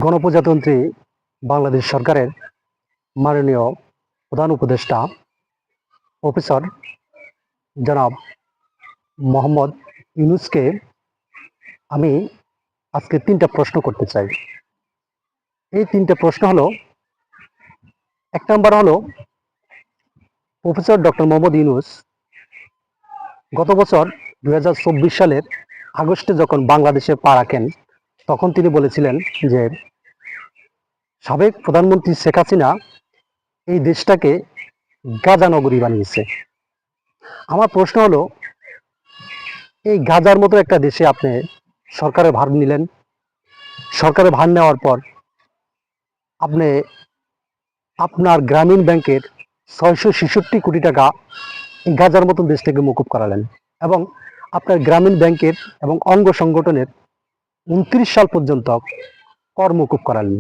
গণপ্রজাতন্ত্রী বাংলাদেশ সরকারের মাননীয় প্রধান উপদেষ্টা প্রফেসর জনাব মোহাম্মদ ইউনূসকে আমি আজকে 3টা প্রশ্ন করতে চাই। এই 3টে প্রশ্ন হলো, 1 নম্বর হলো, প্রফেসর ডক্টর মোহাম্মদ ইউনূস গত বছর 2024 সালের আগস্টে যখন বাংলাদেশে পা রাখেন, তখন তিনি বলেছিলেন যে সাবেক প্রধানমন্ত্রী শেখ হাসিনা এই দেশটাকে গাজা নগরী বানিয়েছে। আমার প্রশ্ন হলো, এই গাজার মতো একটা দেশে আপনি সরকারের ভার নিলেন, সরকারের ভার নেওয়ার পর আপনি আপনার গ্রামীণ ব্যাংকের 666 কোটি টাকা এই গাজার মতন দেশ থেকে মকুব করালেন এবং আপনার গ্রামীণ ব্যাংকের এবং অঙ্গ সংগঠনের 29 সাল পর্যন্ত কর মকুব করালেন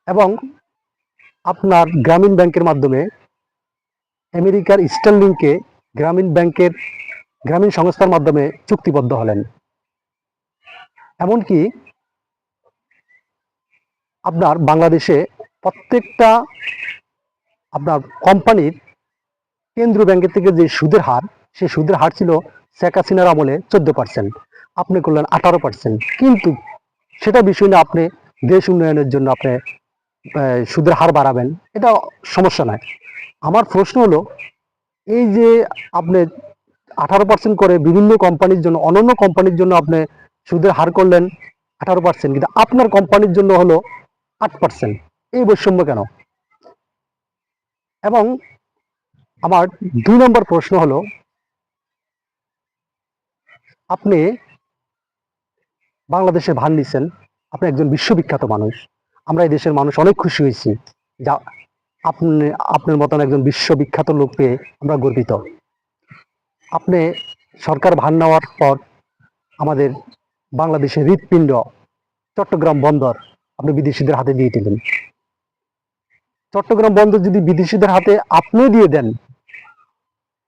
এবং আপনার গ্রামীণ ব্যাংকের মাধ্যমে আমেরিকার স্টার্লিংকে গ্রামীণ সংস্থার মাধ্যমে চুক্তিবদ্ধ হলেন। এমনকি আপনার বাংলাদেশে প্রত্যেকটা আপনার কোম্পানির কেন্দ্রীয় ব্যাংকের থেকে যে সুদের হার, সেই সুদের হার ছিল শেখ হাসিনার আমলে 14%, আপনি করলেন 18%। কিন্তু সেটা বিষয় না, আপনি দেশ উন্নয়নের জন্য আপনি সুদের হার বাড়াবেন, এটা সমস্যা নয়। আমার প্রশ্ন হলো, এই যে আপনি 18% করে বিভিন্ন কোম্পানির জন্য, অন্যান্য কোম্পানির জন্য আপনি সুদের হার করলেন 18%, কিন্তু আপনার কোম্পানির জন্য হলো 8%, এই বৈষম্য কেন? এবং আমার 2 নম্বর প্রশ্ন হলো, আপনি বাংলাদেশে ভার নিছেন, আপনি একজন বিশ্ববিখ্যাত মানুষ, আমরা এই দেশের মানুষ অনেক খুশি হয়েছি যা আপনার মতন একজন বিশ্ববিখ্যাত লোক পেয়ে আমরা গর্বিত। আপনি সরকার ভার নেওয়ার পর আমাদের বাংলাদেশের হৃৎপিণ্ড চট্টগ্রাম বন্দর আপনি বিদেশিদের হাতে দিয়ে দিলেন। চট্টগ্রাম বন্দর যদি বিদেশিদের হাতে আপনি দিয়ে দেন,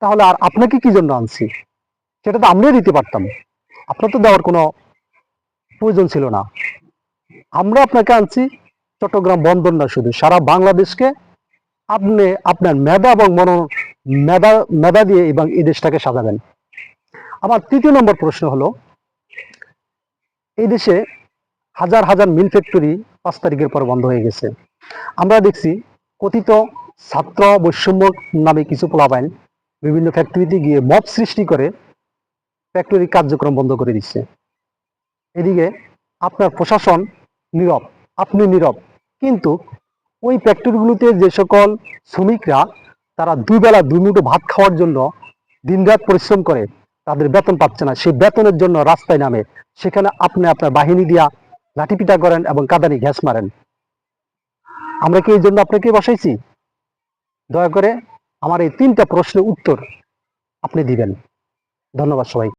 তাহলে আর আপনাকে কি জন্য আনছি? সেটা তো আমরাই দিতে পারতাম, আপনার তো দেওয়ার কোনো প্রয়োজন ছিল না। আমরা আপনাকে আনছি চট্টগ্রাম বন্দর না, শুধু সারা বাংলাদেশকে আপনি আপনার মেধা এবং মেধা দিয়ে এবং এই দেশটাকে সাজাবেন। আমার 3য় নম্বর প্রশ্ন হলো, এই দেশে হাজার হাজার মিল ফ্যাক্টরি 5 তারিখের পর বন্ধ হয়ে গেছে। আমরা দেখছি কথিত ছাত্র বৈষম্য নামে কিছু পোলাপাইন বিভিন্ন ফ্যাক্টরিতে গিয়ে মব সৃষ্টি করে ফ্যাক্টরির কার্যক্রম বন্ধ করে দিচ্ছে। এদিকে আপনার প্রশাসন নীরব, আপনি নীরব, কিন্তু ওই ফ্যাক্টরিগুলোতে যে সকল শ্রমিকরা তারা দুবেলা দুমুঠো ভাত খাওয়ার জন্য দিনরাত পরিশ্রম করে, তাদের বেতন পাচ্ছে না, সেই বেতনের জন্য রাস্তায় নামে, সেখানে আপনি আপনার বাহিনী দিয়া লাঠিপিটা করেন এবং কাঁদানি গ্যাস মারেন। আমরা কি এই জন্য আপনাকে বসাইছি? দয়া করে আমার এই 3টা প্রশ্নের উত্তর আপনি দিবেন। ধন্যবাদ সবাই।